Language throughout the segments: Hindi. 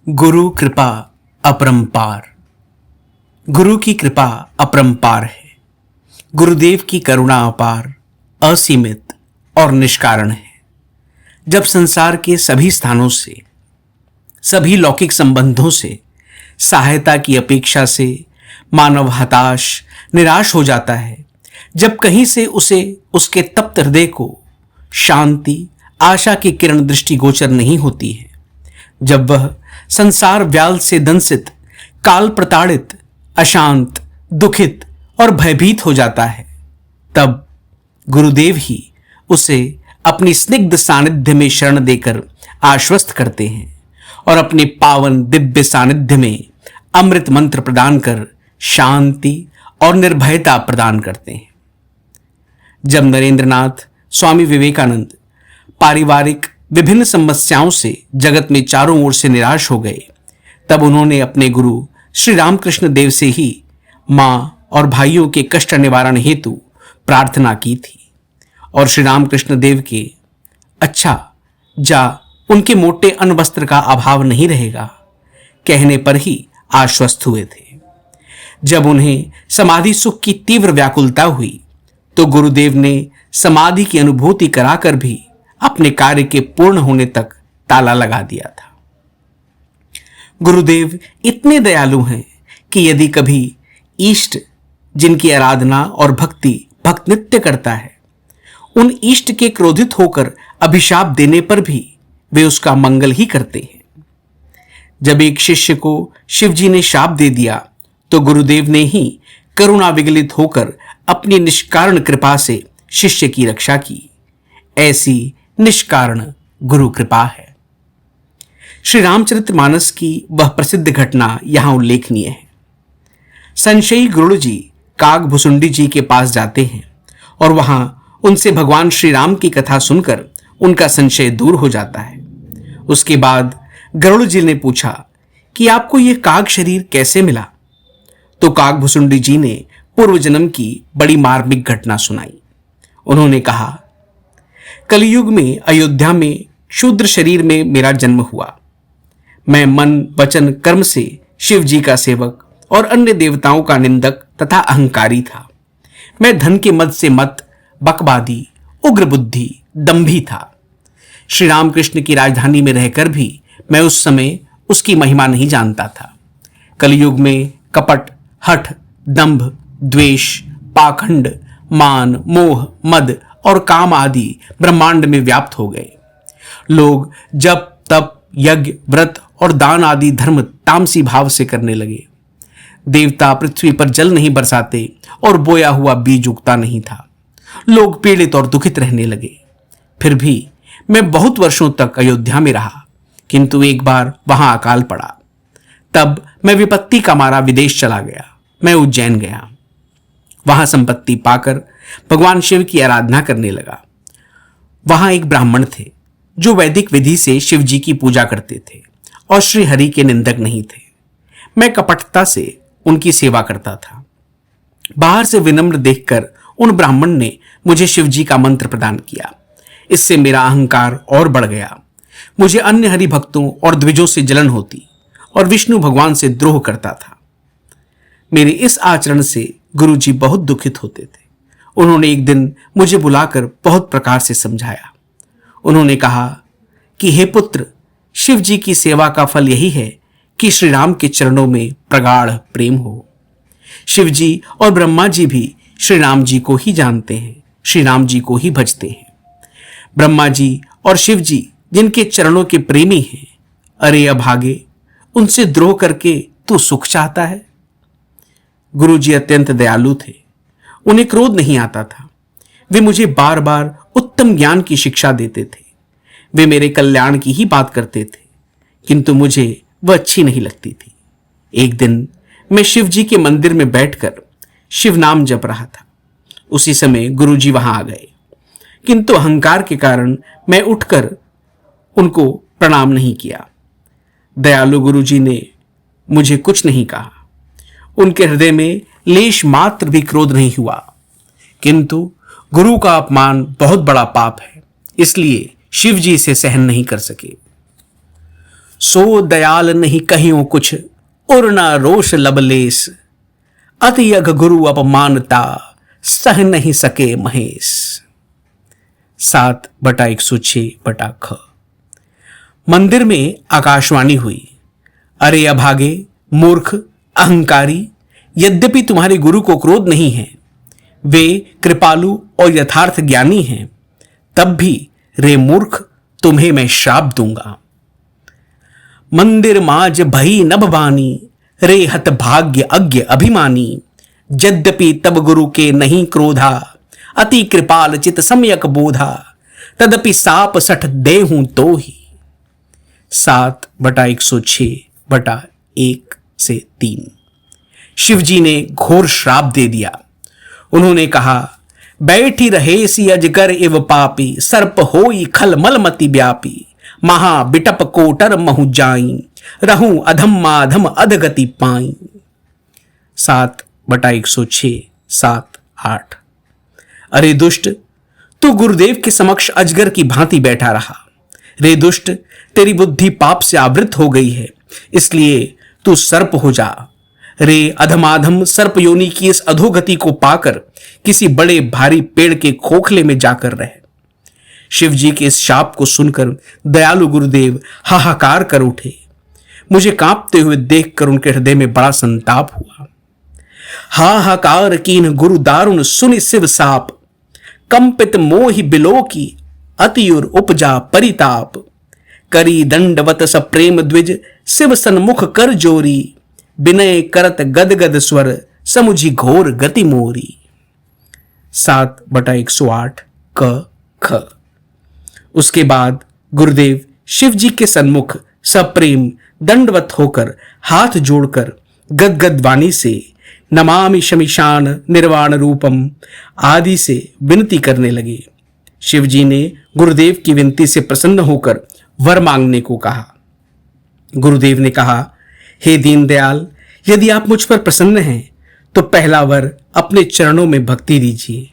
गुरु कृपा अपरंपार। गुरु की कृपा अपरंपार है। गुरुदेव की करुणा अपार, असीमित और निष्कारण है। जब संसार के सभी स्थानों से, सभी लौकिक संबंधों से सहायता की अपेक्षा से मानव हताश, निराश हो जाता है, जब कहीं से उसे उसके तप्त हृदय को शांति, आशा की किरण दृष्टिगोचर नहीं होती है, जब वह संसार व्याल से दंसित, काल प्रताड़ित, अशांत, दुखित और भयभीत हो जाता है, तब गुरुदेव ही उसे अपनी स्निग्ध सानिध्य में शरण देकर आश्वस्त करते हैं और अपने पावन दिव्य सानिध्य में अमृत मंत्र प्रदान कर शांति और निर्भयता प्रदान करते हैं। जब नरेंद्रनाथ स्वामी विवेकानंद पारिवारिक विभिन्न समस्याओं से जगत में चारों ओर से निराश हो गए, तब उन्होंने अपने गुरु श्री रामकृष्ण देव से ही मां और भाइयों के कष्ट निवारण हेतु प्रार्थना की थी और श्री रामकृष्ण देव के अच्छा जा, उनके मोटे अन्न वस्त्र का अभाव नहीं रहेगा कहने पर ही आश्वस्त हुए थे। जब उन्हें समाधि सुख की तीव्र व्याकुलता हुई तो गुरुदेव ने समाधि की अनुभूति कराकर भी अपने कार्य के पूर्ण होने तक ताला लगा दिया था। गुरुदेव इतने दयालु हैं कि यदि कभी इष्ट, जिनकी आराधना और भक्ति भक्त नित्य करता है, उन इष्ट के क्रोधित होकर अभिशाप देने पर भी वे उसका मंगल ही करते हैं। जब एक शिष्य को शिवजी ने शाप दे दिया तो गुरुदेव ने ही करुणा विगलित होकर अपनी निष्कारण कृपा से शिष्य की रक्षा की। ऐसी निष्कारण गुरु कृपा है। श्री रामचरितमानस की वह प्रसिद्ध घटना यहां उल्लेखनीय है। संशयी गरुड़ जी काग भुसुंडी जी के पास जाते हैं और वहां उनसे भगवान श्री राम की कथा सुनकर उनका संशय दूर हो जाता है। उसके बाद गरुड़ जी ने पूछा कि आपको यह काग शरीर कैसे मिला, तो काग भुसुंडी जी ने पूर्व जन्म की बड़ी मार्मिक घटना सुनाई। उन्होंने कहा, कलयुग में अयोध्या में शूद्र शरीर में मेरा जन्म हुआ। मैं मन, वचन, कर्म से शिव जी का सेवक और अन्य देवताओं का निंदक तथा अहंकारी था। मैं धन के मद से मत, बकवादी, उग्र बुद्धि, दंभी था। श्री रामकृष्ण की राजधानी में रहकर भी मैं उस समय उसकी महिमा नहीं जानता था। कलयुग में कपट, हठ, दंभ, द्वेष, पाखंड, मान, मोह, मद और काम आदि ब्रह्मांड में व्याप्त हो गए। लोग जप, तप, यज्ञ, व्रत और दान आदि धर्म तामसी भाव से करने लगे। देवता पृथ्वी पर जल नहीं बरसाते और बोया हुआ बीज उगता नहीं था। लोग पीड़ित और दुखित रहने लगे। फिर भी मैं बहुत वर्षों तक अयोध्या में रहा, किंतु एक बार वहां अकाल पड़ा। तब मैं विपत्ति का मारा विदेश चला गया। मैं उज्जैन गया। वहां संपत्ति पाकर भगवान शिव की आराधना करने लगा। वहां एक ब्राह्मण थे जो वैदिक विधि से शिव जी की पूजा करते थे और श्री हरि के निंदक नहीं थे। मैं कपटता से उनकी सेवा करता था। बाहर से विनम्र देखकर उन ब्राह्मण ने मुझे शिव जी का मंत्र प्रदान किया। इससे मेरा अहंकार और बढ़ गया। मुझे अन्य हरि भक्तों और द्विजों से जलन होती और विष्णु भगवान से द्रोह करता था। मेरे इस आचरण से गुरु जी बहुत दुखित होते थे। उन्होंने एक दिन मुझे बुलाकर बहुत प्रकार से समझाया। उन्होंने कहा कि हे पुत्र, शिव जी की सेवा का फल यही है कि श्री राम के चरणों में प्रगाढ़ प्रेम हो। शिव जी और ब्रह्मा जी भी श्री राम जी को ही जानते हैं, श्री राम जी को ही भजते हैं। ब्रह्मा जी और शिव जी जिनके चरणों के प्रेमी हैं, अरे अभागे, उनसे द्रोह करके तू सुख चाहता है। गुरु जी अत्यंत दयालु थे। उन्हें क्रोध नहीं आता था। वे मुझे बार बार उत्तम ज्ञान की शिक्षा देते थे। वे मेरे कल्याण की ही बात करते थे, किंतु मुझे वह अच्छी नहीं लगती थी। एक दिन मैं शिव जी के मंदिर में बैठकर शिव नाम जप रहा था। उसी समय गुरु जी वहां आ गए, किंतु अहंकार के कारण मैं उठकर उनको प्रणाम नहीं किया। दयालु गुरु जी ने मुझे कुछ नहीं कहा। उनके हृदय में लेश मात्र भी क्रोध नहीं हुआ, किंतु गुरु का अपमान बहुत बड़ा पाप है, इसलिए शिव जी इसे सहन नहीं कर सके। सो दयाल नहीं कहियो कुछ, उरना रोष लबलेस, अति अघ गुरु अपमानता, सह नहीं सके महेश। 7/106 मंदिर में आकाशवाणी हुई, अरे अभागे, मूर्ख, अहंकारी, यद्यपि तुम्हारे गुरु को क्रोध नहीं है, वे कृपालु और यथार्थ ज्ञानी हैं, तब भी रे मूर्ख, तुम्हें मैं श्राप दूंगा। मंदिर माज भई नभवानी, रे हत भाग्य अज्ञ अभिमानी, यद्यपि तब गुरु के नहीं क्रोधा, अति कृपाल चित सम्यक बोधा, तदपि साप सठ देहूं तो ही। 7/106/1 शिवजी ने घोर श्राप दे दिया। उन्होंने कहा, बैठी रहे सी अजगर इव पापी, सर्प होई खल मलमति व्यापी, महा बिटप कोटर महु जाई, रहूं अधम माधम अधगति पाई। 7/106/7-8 अरे दुष्ट, तू गुरुदेव के समक्ष अजगर की भांति बैठा रहा। रे दुष्ट, तेरी बुद्धि पाप से आवृत हो गई है, इसलिए तू सर्प हो जा। रे अधमाधम, सर्प योनि की इस अधोगति को पाकर किसी बड़े भारी पेड़ के खोखले में जाकर रहे। शिवजी के इस शाप को सुनकर दयालु गुरुदेव हाहाकार कर उठे। मुझे कांपते हुए देखकर उनके हृदय में बड़ा संताप हुआ। हाहाकार कीन गुरु दारुण सुनि शिव साप, कंपित मोहि बिलो की अतियुर उपजा परिताप, करी दंडवत स प्रेम द्विज, शिव सन्मुख कर जोरी, विनय करत गदगद स्वर, समुझी घोर गति मोरी। 7/108 उसके बाद गुरुदेव शिवजी के सन्मुख सप्रेम दंडवत होकर हाथ जोड़कर गदगद वाणी से नमामि शमिशान निर्वाण रूपम आदि से विनती करने लगे। शिवजी ने गुरुदेव की विनती से प्रसन्न होकर वर मांगने को कहा। गुरुदेव ने कहा, हे दीनदयाल, यदि आप मुझ पर प्रसन्न हैं तो पहला वर अपने चरणों में भक्ति दीजिए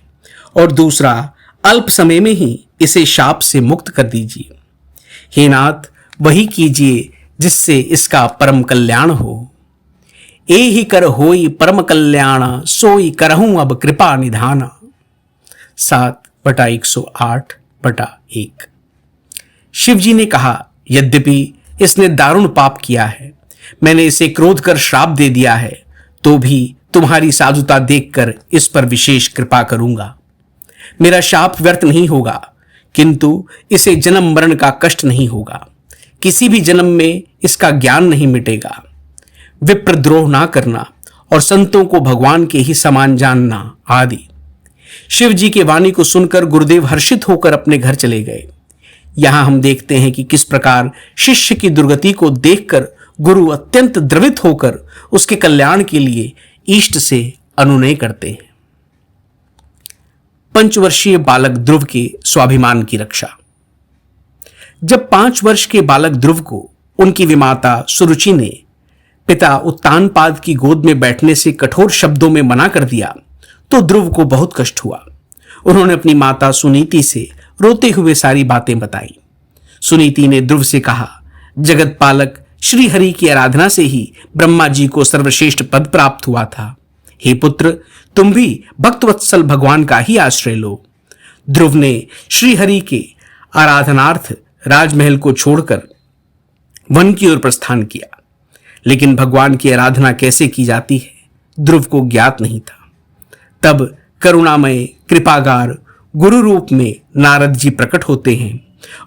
और दूसरा अल्प समय में ही इसे शाप से मुक्त कर दीजिए। हे नाथ, वही कीजिए जिससे इसका परम कल्याण हो। ए ही कर होई परम कल्याण, सोई करहूं अब कृपा निधाना। 7/108/1 शिवजी ने कहा, यद्यपि इसने दारुण पाप किया है, मैंने इसे क्रोध कर श्राप दे दिया है, तो भी तुम्हारी साधुता देखकर इस पर विशेष कृपा करूंगा। मेरा शाप व्यर्थ नहीं होगा, किंतु इसे जन्म मरण का कष्ट नहीं होगा। किसी भी जन्म में इसका ज्ञान नहीं मिटेगा। विप्रद्रोह ना करना और संतों को भगवान के ही समान जानना आदि। शिव जी के वाणी को सुनकर गुरुदेव हर्षित होकर अपने घर चले गए। यहां हम देखते हैं कि किस प्रकार शिष्य की दुर्गति को देखकर गुरु अत्यंत द्रवित होकर उसके कल्याण के लिए इष्ट से अनुनय करते हैं। 5 वर्षीय बालक ध्रुव के स्वाभिमान की रक्षा। जब 5 वर्ष के बालक ध्रुव को उनकी विमाता सुरुचि ने पिता उत्तानपाद की गोद में बैठने से कठोर शब्दों में मना कर दिया तो ध्रुव को बहुत कष्ट हुआ। उन्होंने अपनी माता सुनीति से रोते हुए सारी बातें बताई। सुनीति ने ध्रुव से कहा, जगत पालक श्री हरि की आराधना से ही ब्रह्मा जी को सर्वश्रेष्ठ पद प्राप्त हुआ था। हे पुत्र, तुम भी भक्तवत्सल भगवान का ही आश्रय लो। ध्रुव ने श्री हरि के आराधनार्थ राजमहल को छोड़कर वन की ओर प्रस्थान किया, लेकिन भगवान की आराधना कैसे की जाती है ध्रुव को ज्ञात नहीं था। तब करुणामय कृपागार गुरु रूप में नारद जी प्रकट होते हैं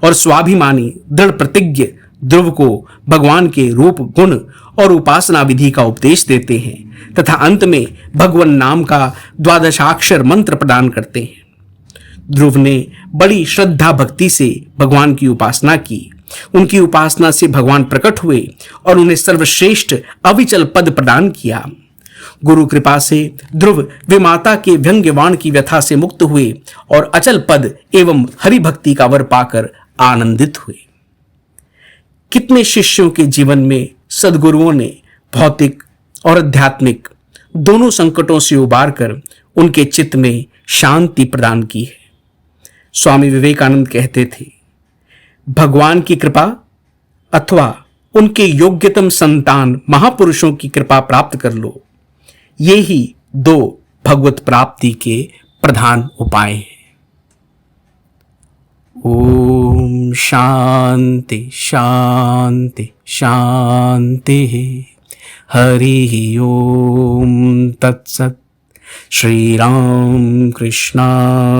और स्वाभिमानी दृढ़ प्रतिज्ञ ध्रुव को भगवान के रूप गुण और उपासना विधि का उपदेश देते हैं तथा अंत में भगवान नाम का 12 मंत्र प्रदान करते हैं। ध्रुव ने बड़ी श्रद्धा भक्ति से भगवान की उपासना की। उनकी उपासना से भगवान प्रकट हुए और उन्हें सर्वश्रेष्ठ अविचल पद प्रदान किया। गुरु कृपा से ध्रुव विमाता के व्यंग्यवाण की व्यथा से मुक्त हुए और अचल पद एवं हरि भक्ति का वर पाकर आनंदित हुए। कितने शिष्यों के जीवन में सद्गुरुओं ने भौतिक और आध्यात्मिक दोनों संकटों से उबार कर उनके चित्त में शांति प्रदान की है। स्वामी विवेकानंद कहते थे, भगवान की कृपा अथवा उनके योग्यतम संतान महापुरुषों की कृपा प्राप्त कर लो। ये ही दो भगवत प्राप्ति के प्रधान उपाय हैं। ओम शांति शांति शांति। हरि ओम तत्सत। श्री राम कृष्णार्पणमस्तु।